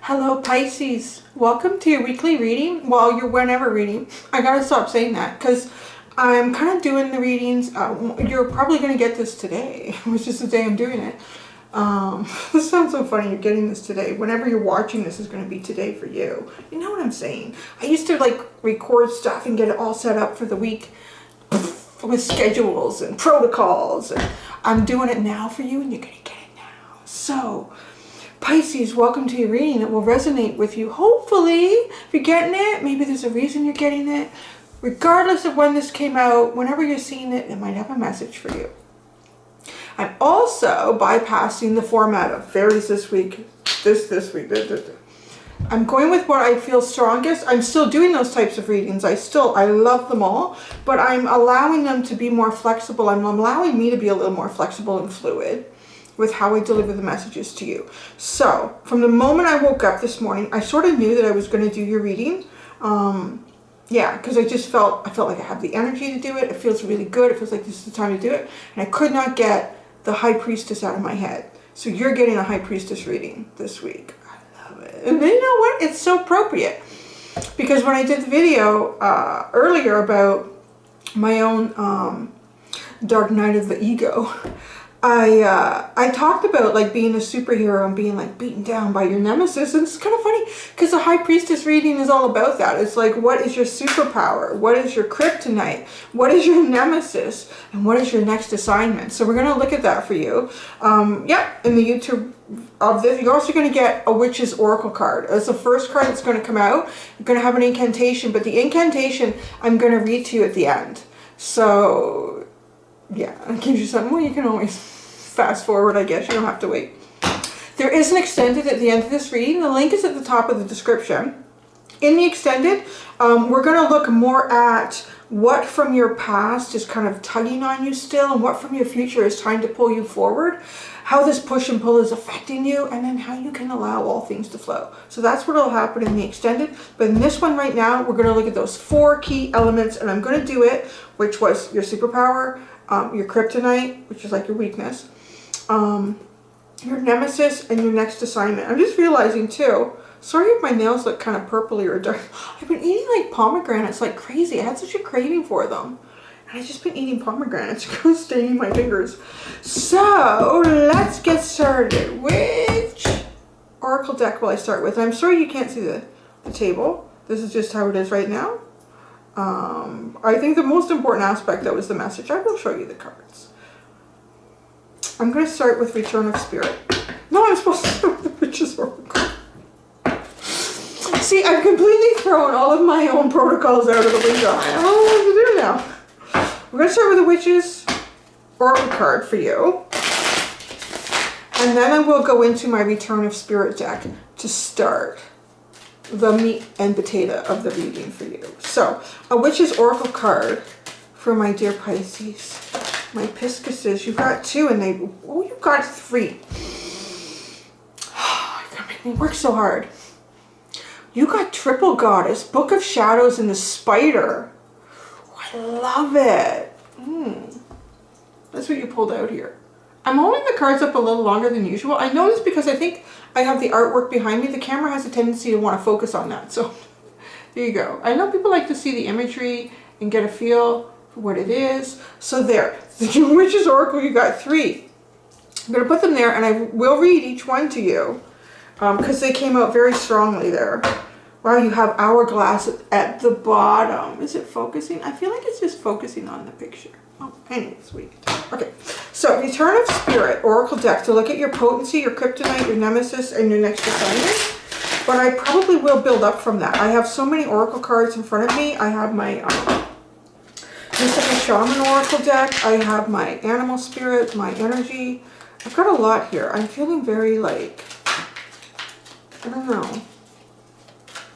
Hello Pisces, welcome to your weekly reading. Well, your whenever reading. I gotta stop saying that because I'm kind of doing the readings. You're probably gonna get this today, which is the day I'm doing it. This sounds so funny, you're getting this today. Whenever you're watching this is going to be today for you. You know what I'm saying? I used to like record stuff and get it all set up for the week with schedules and protocols. And I'm doing it now for you and you're going to get it now. So, Pisces, welcome to your reading. It will resonate with you. Hopefully, if you're getting it, maybe there's a reason you're getting it. Regardless of when this came out, whenever you're seeing it, it might have a message for you. I'm also bypassing the format of fairies this week, this week. I'm going with what I feel strongest. I'm still doing those types of readings. I love them all, but I'm allowing them to be more flexible. I'm allowing me to be a little more flexible and fluid with how I deliver the messages to you. So from the moment I woke up this morning, I sort of knew that I was going to do your reading. Yeah, because I felt like I have the energy to do it. It feels really good. It feels like this is the time to do it. And I could not get the High Priestess out of my head. So you're getting a High Priestess reading this week. I love it. And you know what? It's so appropriate. Because when I did the video earlier about my own Dark Night of the Ego, I talked about like being a superhero and being like beaten down by your nemesis, and it's kind of funny because the High Priestess reading is all about that. It's like, what is your superpower? What is your kryptonite? What is your nemesis? And what is your next assignment? So we're going to look at that for you. Yeah, in the YouTube of this, you're also going to get a Witch's Oracle card. As the first card that's going to come out. You're going to have an incantation, but the incantation I'm going to read to you at the end. So yeah, it gives you something. Well, you can always fast forward, I guess. You don't have to wait. There is an extended at the end of this reading. The link is at the top of the description. In the extended, we're going to look more at what from your past is kind of tugging on you still, and what from your future is trying to pull you forward, how this push and pull is affecting you, and then how you can allow all things to flow. So that's what will happen in the extended. But in this one right now, we're going to look at those 4 key elements, and I'm going to do it, which was your superpower, your kryptonite, which is like your weakness, your nemesis, and your next assignment. I'm just realizing too, sorry if my nails look kind of purpley or dark. I've been eating like pomegranates like crazy. I had such a craving for them. And I've just been eating pomegranates, staining my fingers. So let's get started. Which oracle deck will I start with? I'm sorry you can't see the table. This is just how it is right now. I think the most important aspect though is the message. I will show you the cards. I'm going to start with Return of Spirit. No, I'm supposed to start with the Witch's Oracle. See, I've completely thrown all of my own protocols out of the window. I don't know what to do now. We're going to start with the Witch's Oracle card for you. And then I will go into my Return of Spirit deck to start the meat and potato of the reading for you. So, a Witch's Oracle card for my dear Pisces. My Pisces, you've got 2 and you've got 3. You're gonna make me work so hard. You got Triple Goddess, Book of Shadows, and the Spider. Oh, I love it. That's what you pulled out here. I'm holding the cards up a little longer than usual. I know this because I think I have the artwork behind me. The camera has a tendency to want to focus on that. So there you go. I know people like to see the imagery and get a feel for what it is. So there. The Witch's Oracle, you got 3. I'm going to put them there and I will read each one to you because they came out very strongly there. Wow, you have Hourglass at the bottom. Is it focusing? I feel like it's just focusing on the picture. Oh, anyways, wait. Okay, so Return of Spirit, Oracle deck, to look at your potency, your kryptonite, your nemesis, and your next assignment. But I probably will build up from that. I have so many Oracle cards in front of me. I have my Mystical Shaman Oracle deck. I have my Animal Spirit, my Energy. I've got a lot here. I'm feeling very like, I don't know,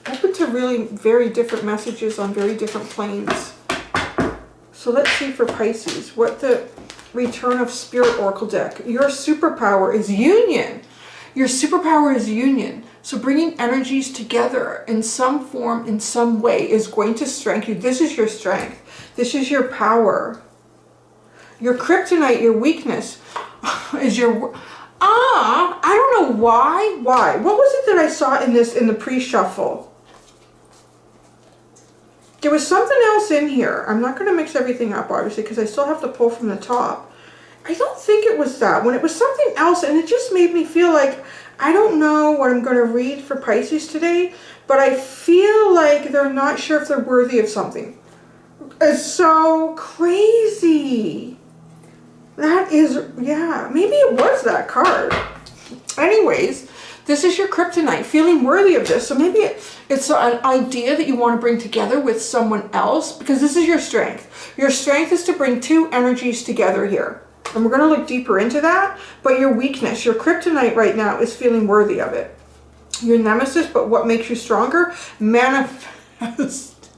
open to really very different messages on very different planes. So let's see for Pisces, what the Return of Spirit Oracle deck. Your superpower is union. Your superpower is union. So bringing energies together in some form, in some way, is going to strengthen you. This is your strength. This is your power. Your kryptonite, your weakness, is your I don't know why. Why? What was it that I saw in the pre-shuffle? There was something else in here. I'm not going to mix everything up, obviously, because I still have to pull from the top. I don't think it was that one. It was something else, and it just made me feel like I don't know what I'm going to read for Pisces today, but I feel like they're not sure if they're worthy of something. It's so crazy. That is, yeah, maybe it was that card. Anyways, this is your kryptonite, feeling worthy of this. So maybe it's an idea that you want to bring together with someone else, because this is your strength. Your strength is to bring two energies together here. And we're going to look deeper into that. But your weakness, your kryptonite right now is feeling worthy of it. Your nemesis, but what makes you stronger? Manifest.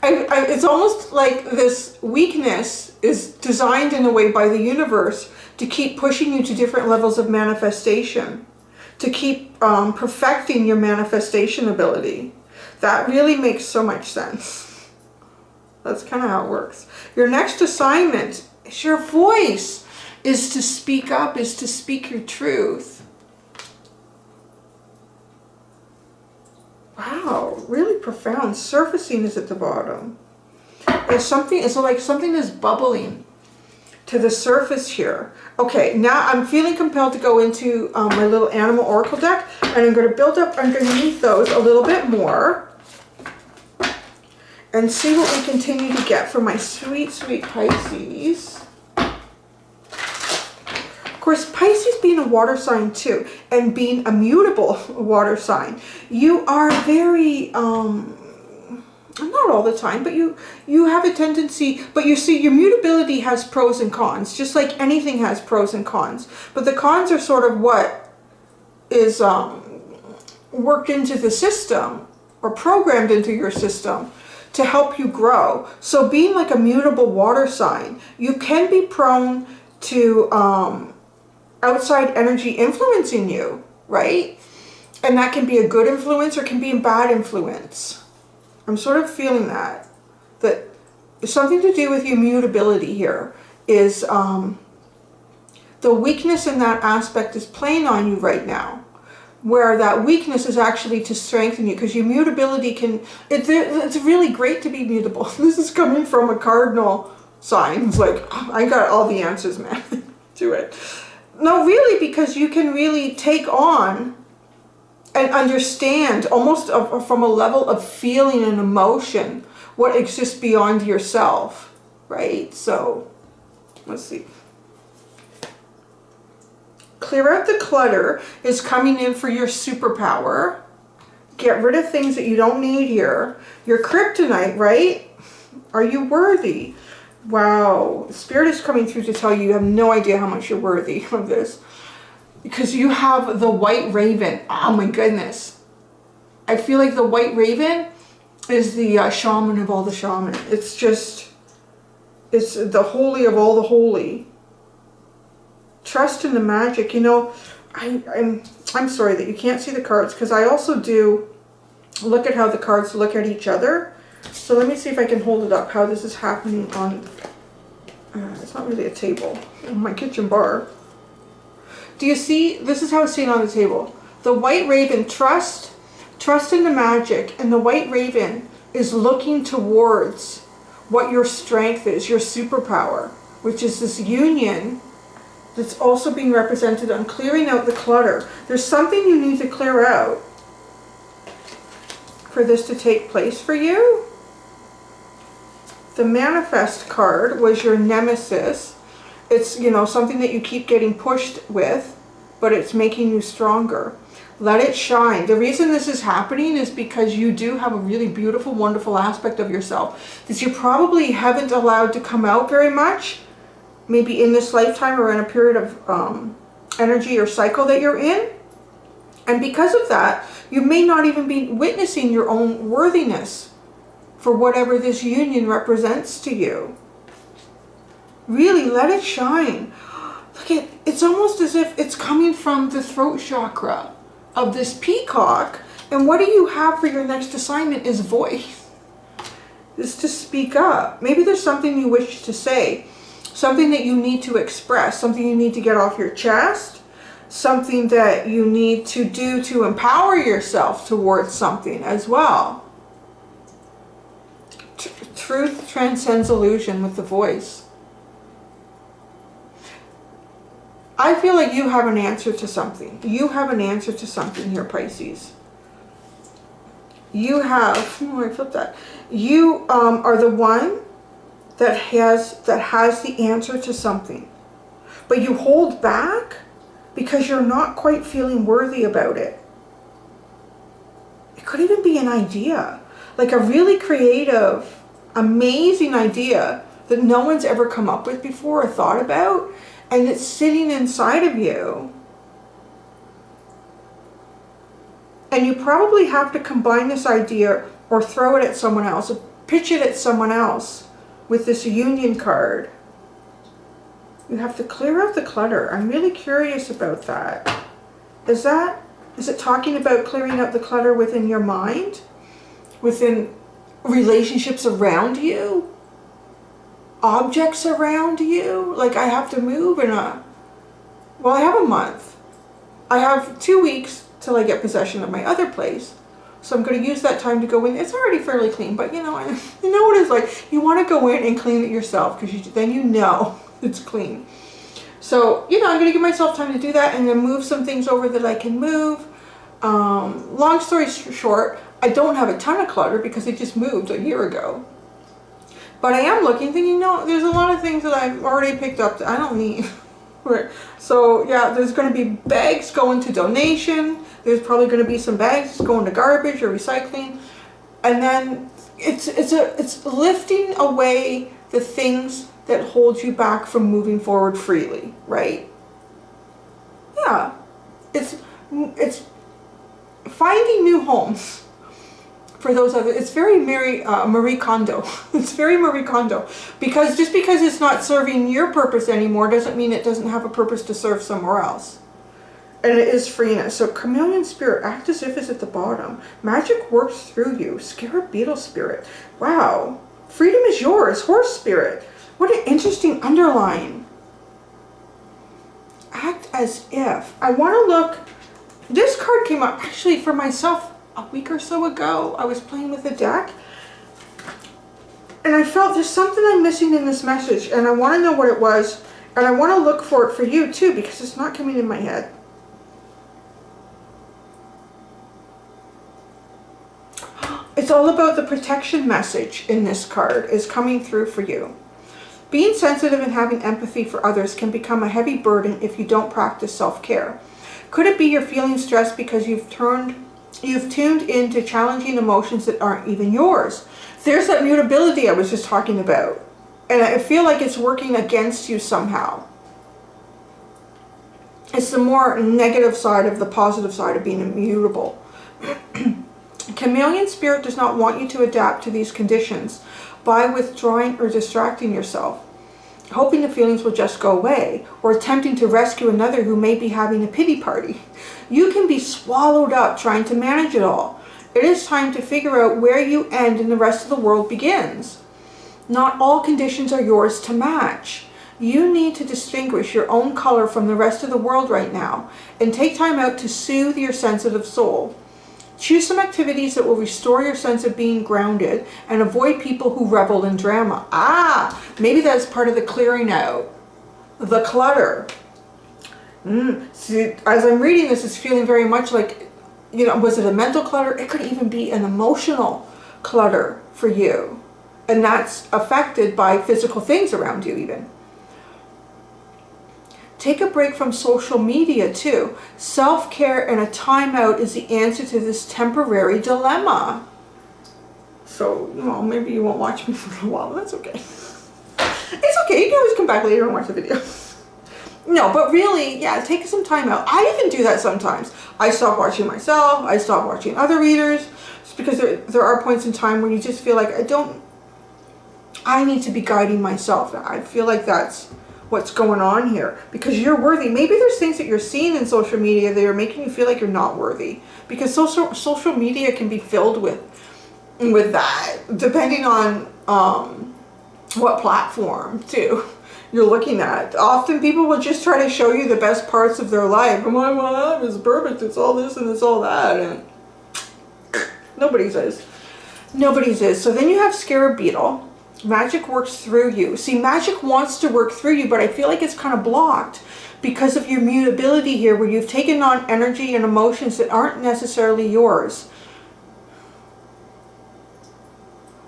It's almost like this weakness is designed in a way by the universe to keep pushing you to different levels of manifestation, to keep perfecting your manifestation ability. That really makes so much sense. That's kind of how it works. Your next assignment is your voice, is to speak up, is to speak your truth. Wow, really profound. Surfacing is at the bottom. It's like something is bubbling to the surface here. Okay, now I'm feeling compelled to go into my little animal oracle deck, and I'm going to build up underneath those a little bit more and see what we continue to get from my sweet, sweet Pisces. Of course, Pisces being a water sign too, and being a mutable water sign, you are very, not all the time, but you have a tendency, but you see your mutability has pros and cons, just like anything has pros and cons. But the cons are sort of what is worked into the system or programmed into your system to help you grow. So being like a mutable water sign, you can be prone to outside energy influencing you, right? And that can be a good influence or can be a bad influence. I'm sort of feeling that something to do with your mutability here is the weakness in that aspect is playing on you right now, where that weakness is actually to strengthen you, because your mutability it's really great to be mutable. This is coming from a cardinal sign. It's like, oh, I got all the answers, man, to it. No, really, because you can really take on and understand almost from a level of feeling and emotion what exists beyond yourself, right? So, let's see. Clear out the clutter is coming in for your superpower. Get rid of things that you don't need here. Your kryptonite, right? Are you worthy? Wow. Spirit is coming through to tell you have no idea how much you're worthy of this. Because you have the white raven. Oh my goodness. I feel like the white raven is the shaman of all the shaman. It's just, it's the holy of all the holy. Trust in the magic. You know, I'm sorry that you can't see the cards, because I also do look at how the cards look at each other. So let me see if I can hold it up, how this is happening on, it's not really a table, on my kitchen bar. Do you see? This is how it's seen on the table. The white raven, trust in the magic, and the white raven is looking towards what your strength is, your superpower, which is this union that's also being represented on clearing out the clutter. There's something you need to clear out for this to take place for you. The manifest card was your nemesis. It's, you know, something that you keep getting pushed with, but it's making you stronger. Let it shine. The reason this is happening is because you do have a really beautiful, wonderful aspect of yourself that you probably haven't allowed to come out very much, maybe in this lifetime or in a period of energy or cycle that you're in. And because of that, you may not even be witnessing your own worthiness for whatever this union represents to you. Really let it shine. Look at, it's almost as if it's coming from the throat chakra of this peacock. And what do you have for your next assignment is voice. Is to speak up. Maybe there's something you wish to say. something that you need to express, something you need to get off your chest, something that you need to do to empower yourself towards something as well. Truth transcends illusion with the voice. I feel like you have an answer to something. You have an answer to something here, Pisces. You have, I flipped that. You are the one that has the answer to something. But you hold back because you're not quite feeling worthy about it. It could even be an idea. Like a really creative, amazing idea that no one's ever come up with before or thought about. And it's sitting inside of you. And you probably have to combine this idea or throw it at someone else, or pitch it at someone else with this union card. You have to clear out the clutter. I'm really curious about that. Is it talking about clearing out the clutter within your mind? Within relationships around you? Objects around you? Like I have to move in I have a month. I have 2 weeks till I get possession of my other place. So I'm going to use that time to go in. It's already fairly clean, but you know what it's like. You want to go in and clean it yourself because then you know it's clean. So, I'm going to give myself time to do that and then move some things over that I can move. Long story short, I don't have a ton of clutter because it just moved a year ago. But I am looking, thinking, there's a lot of things that I've already picked up that I don't need. So yeah, there's going to be bags going to donation. There's probably going to be some bags going to garbage or recycling. And then it's lifting away the things that hold you back from moving forward freely, right? Yeah. It's finding new homes. For those other, it's very Marie Kondo. It's very Marie Kondo. Because just because it's not serving your purpose anymore doesn't mean it doesn't have a purpose to serve somewhere else. And it is freeness. So chameleon spirit, act as if it's at the bottom. Magic works through you. Scarab beetle spirit. Wow. Freedom is yours. Horse spirit. What an interesting underline. Act as if. I want to look. This card came up actually for myself a week or so ago. I was playing with the deck and I felt there's something I'm missing in this message and I want to know what it was, and I want to look for it for you too because it's not coming in my head. It's all about the protection message in this card is coming through for you. Being sensitive and having empathy for others can become a heavy burden if you don't practice self-care. Could it be you're feeling stressed because you've tuned into challenging emotions that aren't even yours? There's that mutability I was just talking about. And I feel like it's working against you somehow. It's the more negative side of the positive side of being immutable. Chameleon spirit does not want you to adapt to these conditions by withdrawing or distracting yourself, hoping the feelings will just go away, or attempting to rescue another who may be having a pity party. You can be swallowed up trying to manage it all. It is time to figure out where you end and the rest of the world begins. Not all conditions are yours to match. You need to distinguish your own color from the rest of the world right now and take time out to soothe your sensitive soul. Choose some activities that will restore your sense of being grounded and avoid people who revel in drama. Maybe that's part of the clearing out. The clutter. See, as I'm reading this, it's feeling very much like, was it a mental clutter? It could even be an emotional clutter for you. And that's affected by physical things around you even. Take a break from social media too. Self-care and a timeout is the answer to this temporary dilemma. So, maybe you won't watch me for a while. That's okay. It's okay. You can always come back later and watch the video. No, but really, yeah, take some time out. I even do that sometimes. I stop watching myself. I stop watching other readers. Just because there are points in time where you just feel like I need to be guiding myself. I feel like that's what's going on here, because you're worthy. Maybe there's things that you're seeing in social media that are making you feel like you're not worthy, because social media can be filled with that, depending on what platform too. you're looking at. Often people will just try to show you the best parts of their life. And my life is perfect. It's all this and it's all that. And nobody's is. Nobody's is. So then you have Scarab Beetle. Magic works through you. See, magic wants to work through you, but I feel like it's kind of blocked because of your mutability here, where you've taken on energy and emotions that aren't necessarily yours.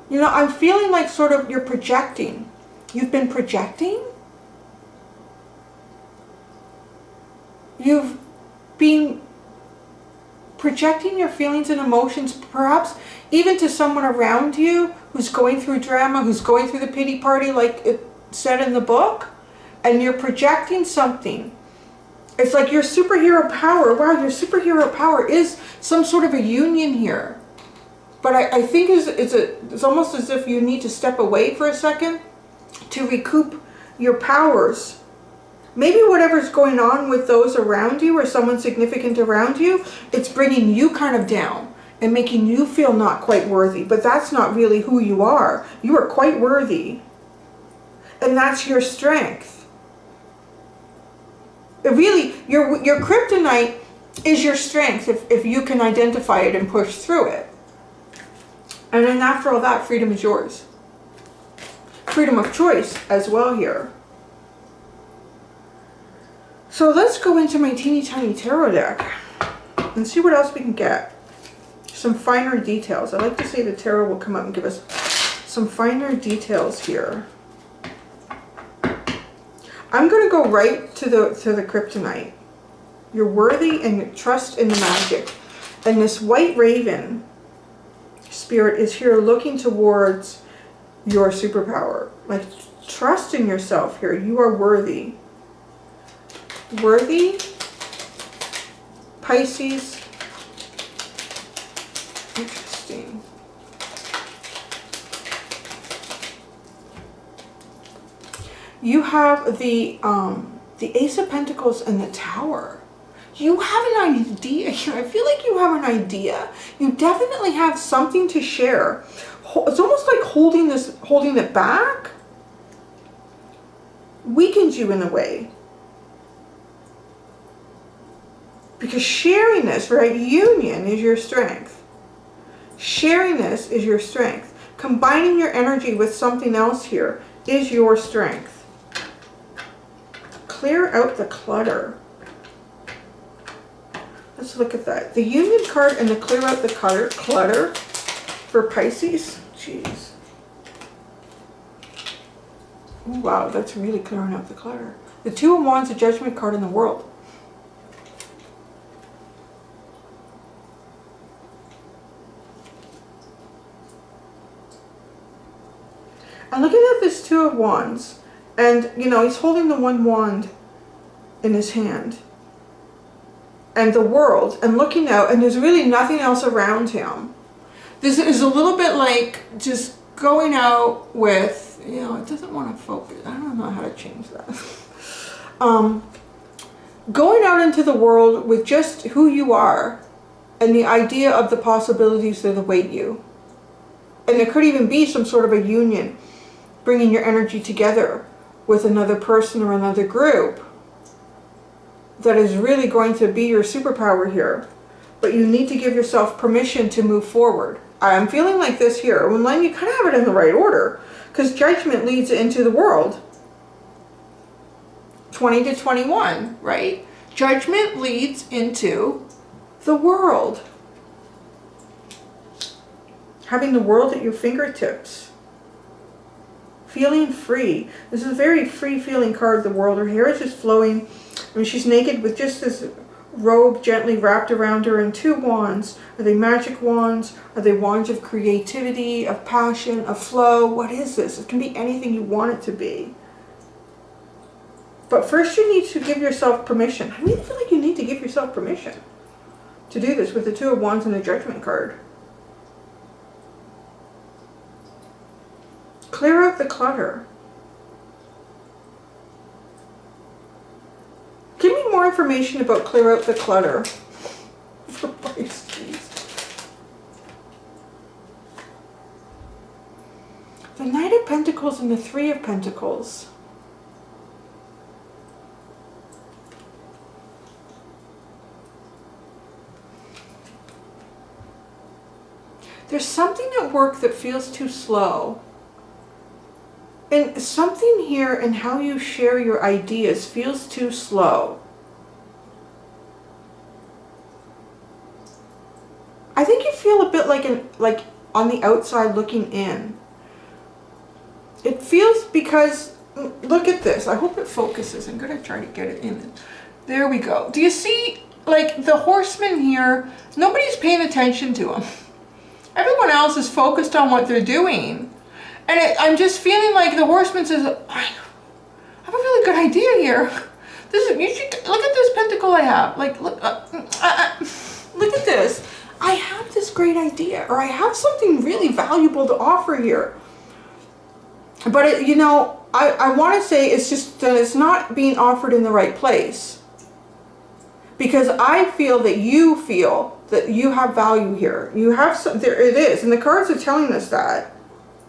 You know, I'm feeling like sort of you're projecting. You've been projecting? You've been projecting your feelings and emotions, perhaps even to someone around you who's going through drama, who's going through the pity party like it said in the book, and you're projecting something. It's like your superhero power. Wow, your superhero power is some sort of a union here. But I think it's almost as if you need to step away for a second to recoup your powers. Maybe whatever's going on with those around you or someone significant around you, it's bringing you kind of down and making you feel not quite worthy. But that's not really who you are. You are quite worthy. And that's your strength. Really, your kryptonite is your strength if you can identify it and push through it. And then after all that, freedom is yours. Freedom of choice as well here. So let's go into my teeny tiny tarot deck and see what else we can get. Some finer details. I like to say the tarot will come up and give us some finer details here. I'm going to go right to the kryptonite. You're worthy and you trust in the magic. And this white raven spirit is here looking towards your superpower. Like, trust in yourself here. You are worthy. Worthy. Pisces. Interesting. You have the Ace of Pentacles and the Tower. You have an idea here. I feel like you have an idea. You definitely have something to share. It's almost like holding it back weakens you in a way. Because sharing this, right? Union is your strength. Sharing this is your strength. Combining your energy with something else here is your strength. Clear out the clutter. Let's look at that. The Union card and the clear out the clutter for Pisces. Jeez. Ooh, wow, that's really clearing out the clutter. The Two of Wands, the Judgment card in the World. I'm looking at this Two of Wands, and you know, he's holding the one wand in his hand. And the world, and looking out, and there's really nothing else around him. This is a little bit like just going out with, you know, it doesn't want to focus. I don't know how to change that. Going out into the world with just who you are and the idea of the possibilities that await you. And there could even be some sort of a union, bringing your energy together with another person or another group that is really going to be your superpower here. But you need to give yourself permission to move forward. I'm feeling like this here. Well, then you kind of have it in the right order, because Judgment leads into the World. 20 to 21, right? Judgment leads into the World. Having the world at your fingertips. Feeling free. This is a very free feeling card, the World. Her hair is just flowing. I mean, she's naked with just this robe gently wrapped around her, and two wands. Are they magic wands? Are they wands of creativity, of passion, of flow? What is this? It can be anything you want it to be. But first you need to give yourself permission. I really feel like you need to give yourself permission to do this with the Two of Wands and the Judgment card. Clear out the clutter. Give me more information about clear out the clutter for Pisces. The Knight of Pentacles and the Three of Pentacles. There's something at work that feels too slow. And something here in how you share your ideas feels too slow. I think you feel a bit like on the outside looking in. It feels because, look at this. I hope it focuses. I'm going to try to get it in. There we go. Do you see, like, the horseman here? Nobody's paying attention to him. Everyone else is focused on what they're doing. And I'm just feeling like the horseman says, I have a really good idea here. You should look at this pentacle I have. Like, look at this. I have this great idea, or I have something really valuable to offer here. But, you know, I want to say it's just that it's not being offered in the right place. Because I feel that you have value here. You have some, there it is. And the cards are telling us that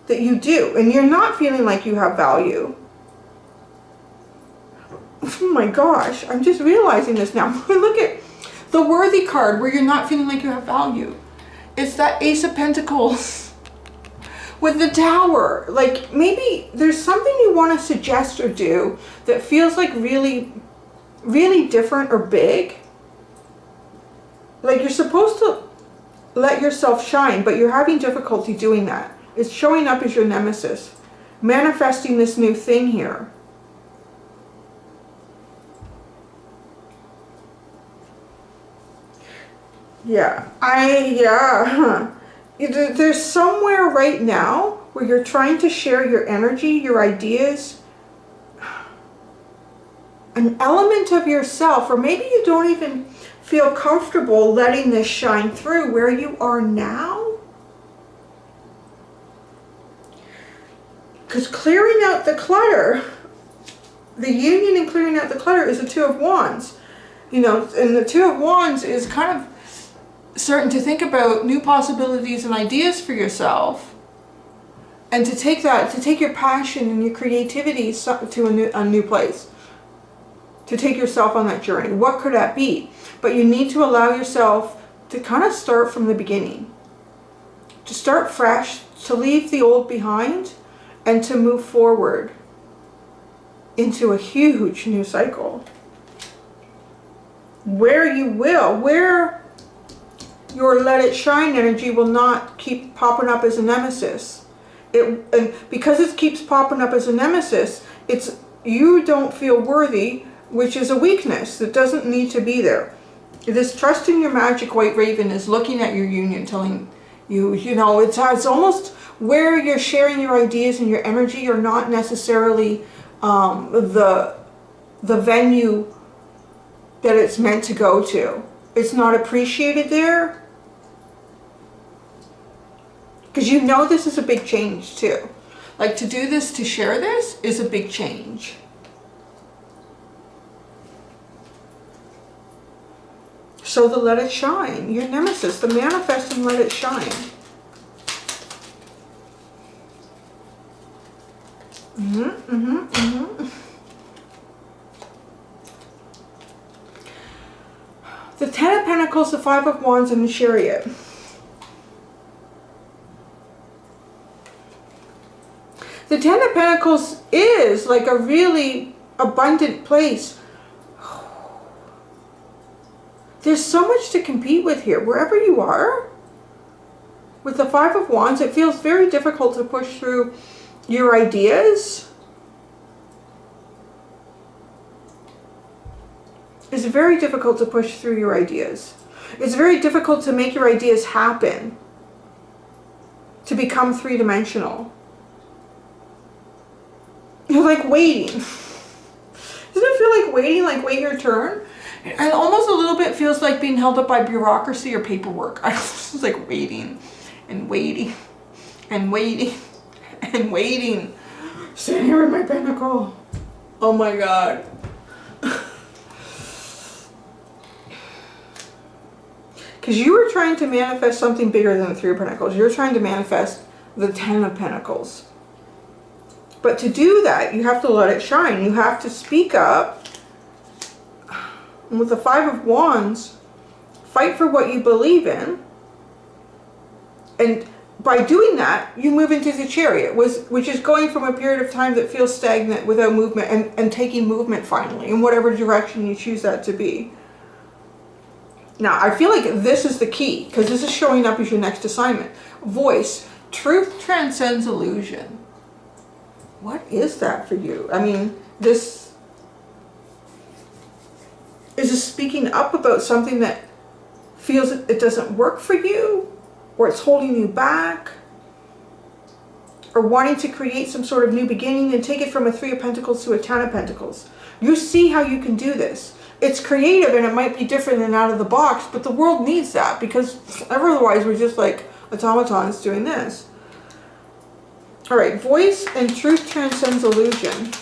you do. And you're not feeling like you have value. Oh my gosh, I'm just realizing this now. Look at the worthy card where you're not feeling like you have value. It's that Ace of Pentacles with the Tower. Like, maybe there's something you want to suggest or do that feels like really, really different or big. Like, you're supposed to let yourself shine, but you're having difficulty doing that. It's showing up as your nemesis, manifesting this new thing here. Yeah, There's somewhere right now where you're trying to share your energy, your ideas, an element of yourself, or maybe you don't even feel comfortable letting this shine through where you are now. Because clearing out the clutter, the union and clearing out the clutter is the Two of Wands. You know, and the Two of Wands is kind of starting to think about new possibilities and ideas for yourself. And to take your passion and your creativity to a new place. To take yourself on that journey. What could that be? But you need to allow yourself to kind of start from the beginning. To start fresh, to leave the old behind, and to move forward into a huge new cycle. Where your let it shine energy will not keep popping up as a nemesis. And because it keeps popping up as a nemesis, you don't feel worthy, which is a weakness that doesn't need to be there. This trust in your magic white raven is looking at your union, telling you, you know, it's almost where you're sharing your ideas and your energy are not necessarily the venue that it's meant to go to. It's not appreciated there. Because you know this is a big change too. Like, to do this, to share this, is a big change. So the let it shine, your nemesis, the manifest and let it shine. The Ten of Pentacles, the Five of Wands, and the Chariot. The Ten of Pentacles is like a really abundant place. There's so much to compete with here. Wherever you are, with the Five of Wands, it feels very difficult to push through your ideas. It's very difficult to push through your ideas. It's very difficult to make your ideas happen. To become three-dimensional. You're like waiting. Doesn't it feel like waiting, like wait your turn? And almost a little bit feels like being held up by bureaucracy or paperwork. I was like waiting and waiting and waiting and waiting. Sitting here with my pentacle. Oh my God. Because you were trying to manifest something bigger than the Three of Pentacles. You're trying to manifest the Ten of Pentacles. But to do that, you have to let it shine. You have to speak up. And with the Five of Wands, fight for what you believe in. And by doing that, you move into the Chariot, which is going from a period of time that feels stagnant without movement and taking movement finally in whatever direction you choose that to be. Now, I feel like this is the key, because this is showing up as your next assignment. Voice. Truth transcends illusion. What is that for you? I mean, this is speaking up about something that feels it doesn't work for you, or it's holding you back, or wanting to create some sort of new beginning and take it from a 3 of Pentacles to a 10 of Pentacles. You see how you can do this. It's creative and it might be different than out of the box, but the world needs that, because otherwise we're just like automatons doing this. All right, voice and truth transcends illusion.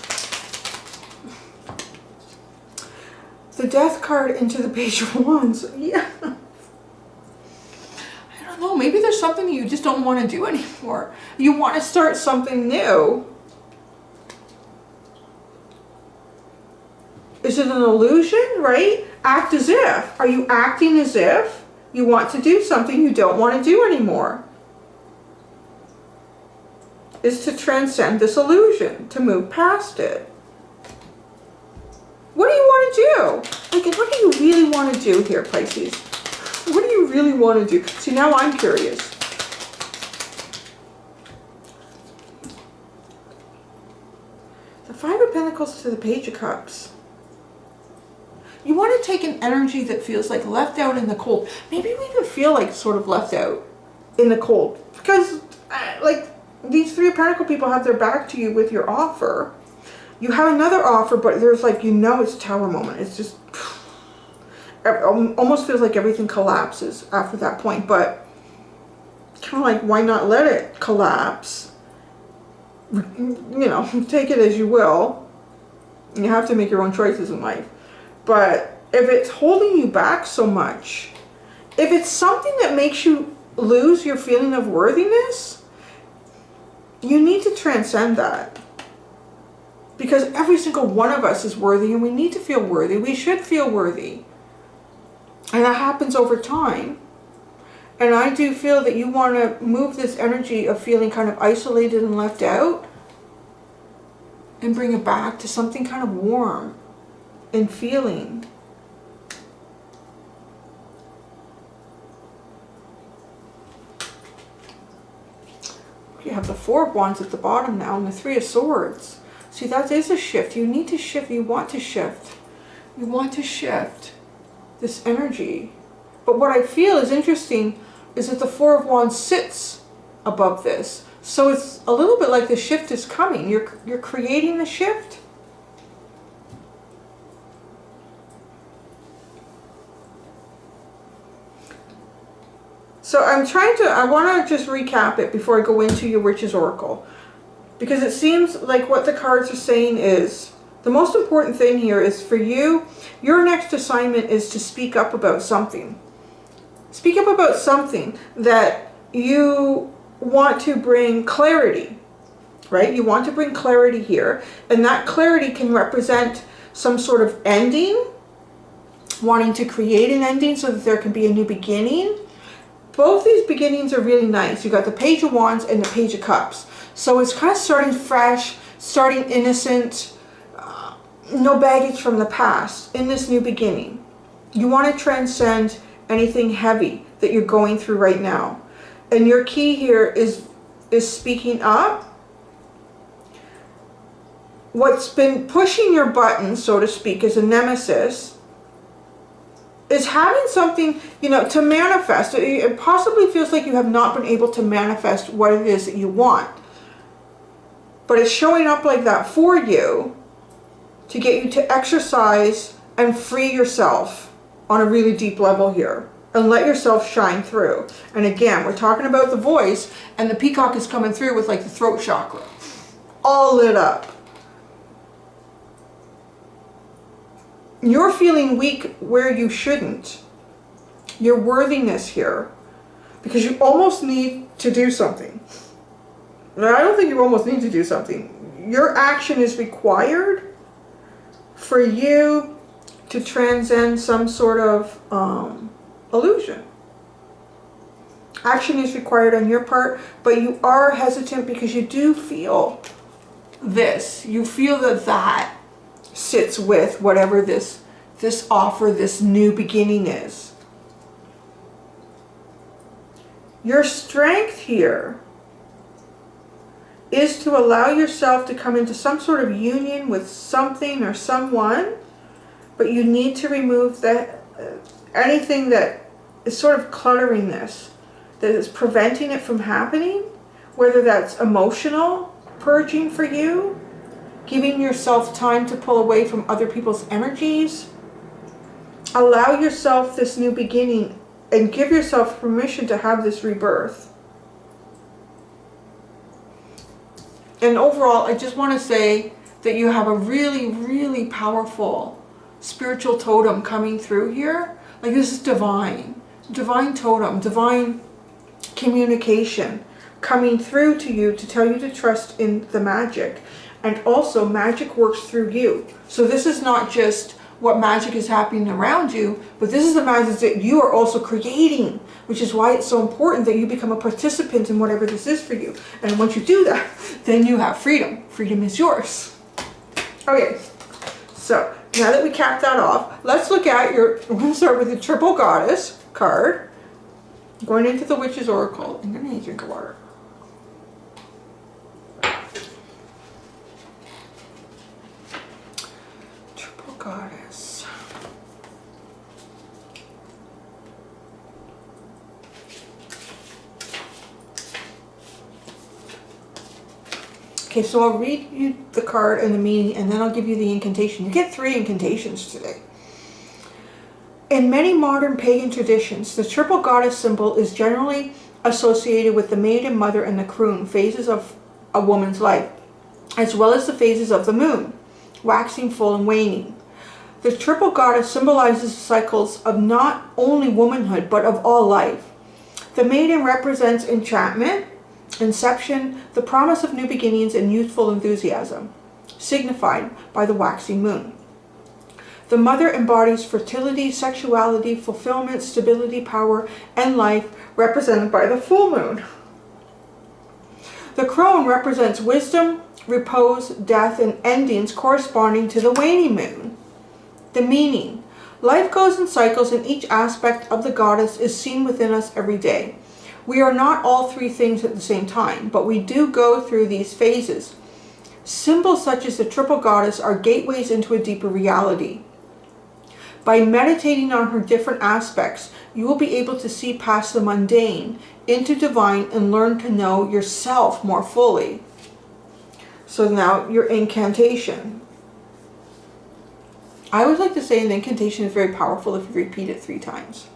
The Death card into the Page of Wands. Yeah. I don't know, maybe there's something you just don't want to do anymore. You want to start something new. Is it an illusion, right? Act as if. Are you acting as if you want to do something you don't want to do anymore? Is to transcend this illusion, to move past it. What do you want to do? Like, what do you really want to do here, Pisces? What do you really want to do? See, now I'm curious. The 5 of Pentacles to the Page of Cups. You want to take an energy that feels like left out in the cold. Maybe we even feel like sort of left out in the cold. Because, like, these 3 of Pentacles people have their back to you with your offer. You have another offer, but there's like, you know, it's a Tower moment. It's just, it almost feels like everything collapses after that point. But kind of like, why not let it collapse? You know, take it as you will. You have to make your own choices in life. But if it's holding you back so much, if it's something that makes you lose your feeling of worthiness, you need to transcend that. Because every single one of us is worthy, and we need to feel worthy. We should feel worthy. And that happens over time. And I do feel that you want to move this energy of feeling kind of isolated and left out and bring it back to something kind of warm and feeling. You have the 4 of Wands at the bottom now and the 3 of Swords. See, that is a shift. You need to shift. You want to shift. You want to shift this energy. But what I feel is interesting is that the 4 of Wands sits above this. So it's a little bit like the shift is coming. You're creating the shift. So I want to just recap it before I go into your Witch's Oracle. Because it seems like what the cards are saying is, the most important thing here is for you, your next assignment is to speak up about something. Speak up about something that you want to bring clarity, right? You want to bring clarity here. And that clarity can represent some sort of ending, wanting to create an ending so that there can be a new beginning. Both these beginnings are really nice. You got the Page of Wands and the Page of Cups. So it's kind of starting fresh, starting innocent, no baggage from the past in this new beginning. You want to transcend anything heavy that you're going through right now. And your key here is speaking up. What's been pushing your buttons, so to speak, as a nemesis, is having something, you know, to manifest. It possibly feels like you have not been able to manifest what it is that you want. But it's showing up like that for you to get you to exercise and free yourself on a really deep level here. And let yourself shine through. And again, we're talking about the voice, and the peacock is coming through with like the throat chakra. All lit up. You're feeling weak where you shouldn't. Your worthiness here. Because you almost need to do something. Now, I don't think you almost need to do something. Your action is required for you to transcend some sort of illusion. Action is required on your part, but you are hesitant because you do feel this. You feel that that sits with whatever this offer, this new beginning is. Your strength here is to allow yourself to come into some sort of union with something or someone, but you need to remove that anything that is sort of cluttering this, that is preventing it from happening, whether that's emotional purging for you, giving yourself time to pull away from other people's energies. Allow yourself this new beginning and give yourself permission to have this rebirth. And overall, I just want to say that you have a really, really powerful spiritual totem coming through here. Like, this is divine. Divine totem, divine communication coming through to you to tell you to trust in the magic. And also, magic works through you. So this is not just what magic is happening around you, but this is the magic that you are also creating, which is why it's so important that you become a participant in whatever this is for you. And once you do that, then you have freedom. Freedom is yours. Okay, so now that we capped that off, let's look at we're going to start with the Triple Goddess card. Going into the Witch's Oracle. I'm going to need a drink of water. Triple Goddess. Okay, so I'll read you the card and the meaning, and then I'll give you the incantation. You get 3 incantations today. In many modern pagan traditions, the triple goddess symbol is generally associated with the maiden, mother, and the crone phases of a woman's life, as well as the phases of the moon, waxing, full, and waning. The triple goddess symbolizes the cycles of not only womanhood, but of all life. The maiden represents enchantment, inception, the promise of new beginnings, and youthful enthusiasm, signified by the waxing moon. The mother embodies fertility, sexuality, fulfillment, stability, power, and life, represented by the full moon. The crone represents wisdom, repose, death, and endings, corresponding to the waning moon. The meaning: life goes in cycles, and each aspect of the goddess is seen within us every day. We are not all 3 things at the same time, but we do go through these phases. Symbols such as the triple goddess are gateways into a deeper reality. By meditating on her different aspects, you will be able to see past the mundane into divine and learn to know yourself more fully. So now your incantation. I always like to say an incantation is very powerful if you repeat it 3 times.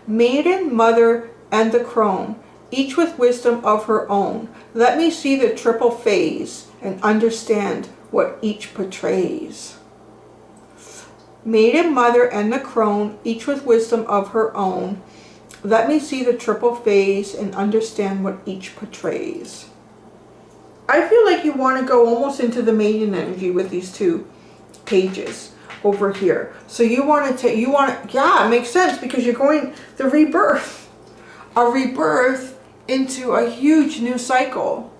Maiden, mother, and the crone, each with wisdom of her own. Let me see the triple phase and understand what each portrays. Maiden, mother, and the crone, each with wisdom of her own. Let me see the triple phase and understand what each portrays. I feel like you want to go almost into the maiden energy with these 2 pages over here. So you want to yeah, it makes sense because you're going the rebirth. A rebirth into a huge new cycle.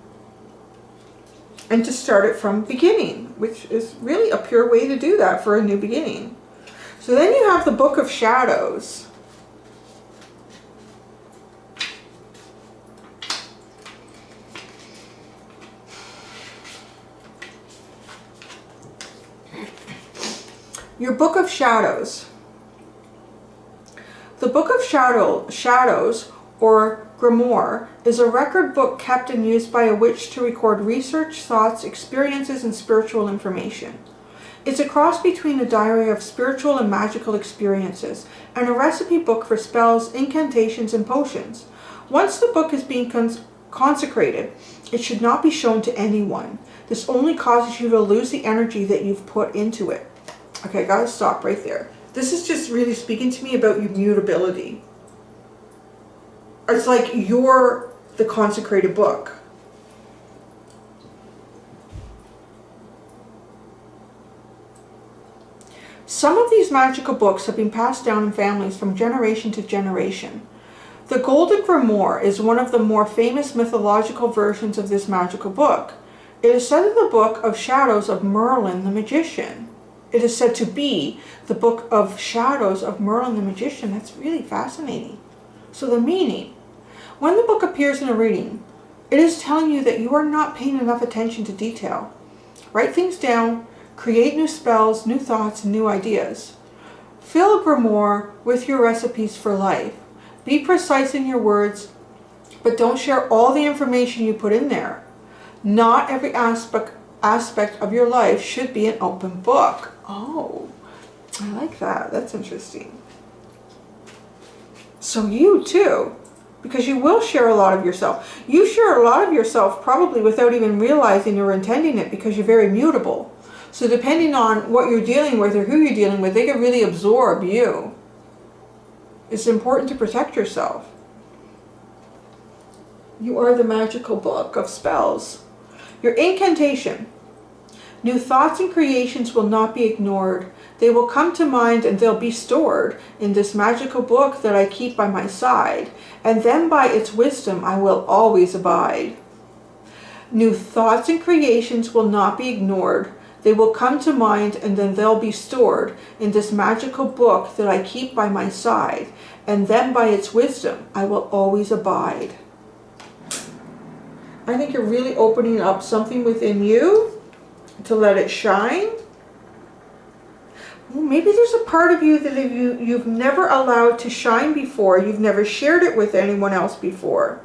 And to start it from beginning, which is really a pure way to do that for a new beginning. So then you have the Book of Shadows. Your Book of Shadows. The Book of Shadows, or Grimoire, is a record book kept and used by a witch to record research, thoughts, experiences, and spiritual information. It's a cross between a diary of spiritual and magical experiences and a recipe book for spells, incantations, and potions. Once the book is being consecrated, it should not be shown to anyone. This only causes you to lose the energy that you've put into it. Okay, I gotta stop right there. This is just really speaking to me about your mutability. It's like you're the consecrated book. Some of these magical books have been passed down in families from generation to generation. The Golden Grimoire is one of the more famous mythological versions of this magical book. It is said of the Book of Shadows of Merlin the Magician. It is said to be the Book of Shadows of Merlin the Magician. That's really fascinating. So the meaning. When the book appears in a reading, it is telling you that you are not paying enough attention to detail. Write things down, create new spells, new thoughts, and new ideas. Fill a grimoire with your recipes for life. Be precise in your words, but don't share all the information you put in there. Not every aspect of your life should be an open book. Oh, I like that. That's interesting. So you too, because you will share a lot of yourself. You share a lot of yourself probably without even realizing or intending it, because you're very mutable. So depending on what you're dealing with or who you're dealing with, they can really absorb you. It's important to protect yourself. You are the magical book of spells. Your incantation. New thoughts and creations will not be ignored. They will come to mind and they'll be stored in this magical book that I keep by my side, and then by its wisdom I will always abide. New thoughts and creations will not be ignored. They will come to mind and then they'll be stored in this magical book that I keep by my side, and then by its wisdom I will always abide. I think you're really opening up something within you to let it shine. Well, maybe there's a part of you that you've never allowed to shine before. You've never shared it with anyone else before.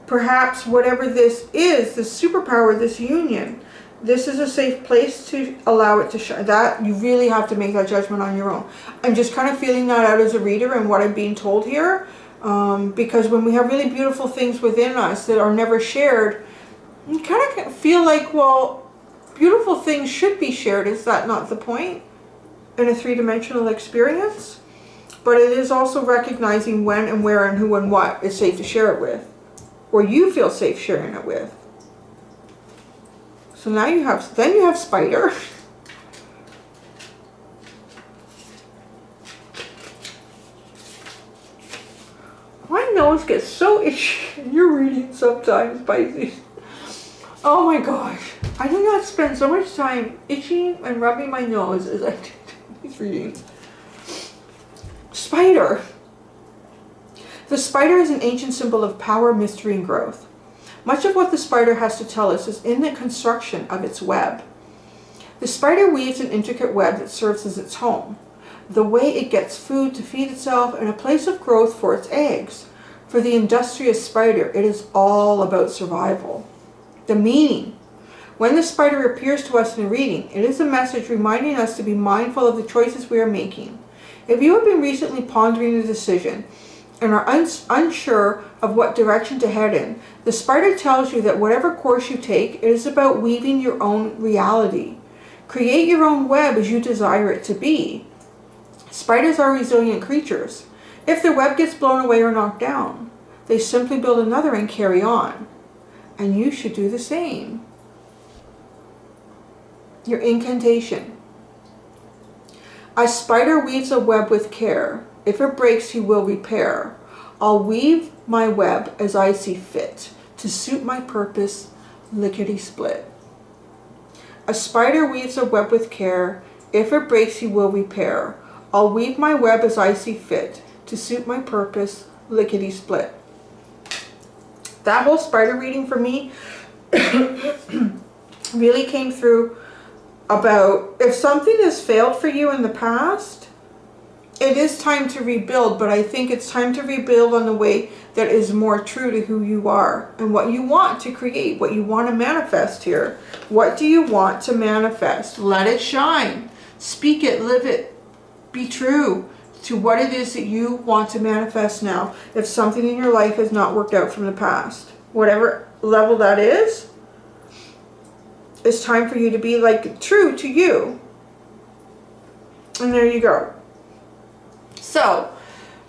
Perhaps whatever this is, this superpower, this union, this is a safe place to allow it to shine. That you really have to make that judgment on your own. I'm just kind of feeling that out as a reader and what I'm being told here. Because when we have really beautiful things within us that are never shared, you kind of feel like, well, beautiful things should be shared. Is that not the point in a three-dimensional experience? But it is also recognizing when and where and who and what is safe to share it with, or you feel safe sharing it with. So now you have Spider. My nose gets so itchy in your reading sometimes, Pisces. Oh my gosh. I do not spend so much time itching and rubbing my nose as I do these readings. Spider. The spider is an ancient symbol of power, mystery, and growth. Much of what the spider has to tell us is in the construction of its web. The spider weaves an intricate web that serves as its home, the way it gets food to feed itself, and a place of growth for its eggs. For the industrious spider, it is all about survival. The meaning. When the spider appears to us in a reading, it is a message reminding us to be mindful of the choices we are making. If you have been recently pondering a decision and are unsure of what direction to head in, the spider tells you that whatever course you take, it is about weaving your own reality. Create your own web as you desire it to be. Spiders are resilient creatures. If their web gets blown away or knocked down, they simply build another and carry on. And you should do the same. Your incantation. A spider weaves a web with care. If it breaks, he will repair. I'll weave my web as I see fit, to suit my purpose, lickety-split. A spider weaves a web with care. If it breaks, he will repair. I'll weave my web as I see fit, to suit my purpose, lickety-split. That whole spider reading for me really came through about if something has failed for you in the past, it is time to rebuild, but I think it's time to rebuild on the way that is more true to who you are and what you want to create, what you want to manifest here. What do you want to manifest? Let it shine. Speak it, live it. Be true to what it is that you want to manifest now. If something in your life has not worked out from the past, whatever level that is, it's time for you to be like true to you. And there you go. So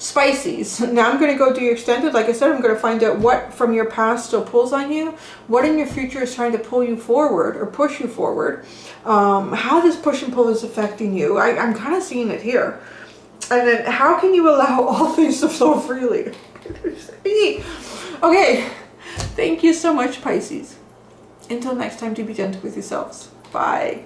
Spices. Now I'm going to go do your extended. Like I said, I'm going to find out what from your past still pulls on you, what in your future is trying to pull you forward or push you forward, how this push and pull is affecting you. I'm kind of seeing it here. And then how can you allow all things to flow freely? Okay, thank you so much, Pisces. Until next time, do be gentle with yourselves. Bye.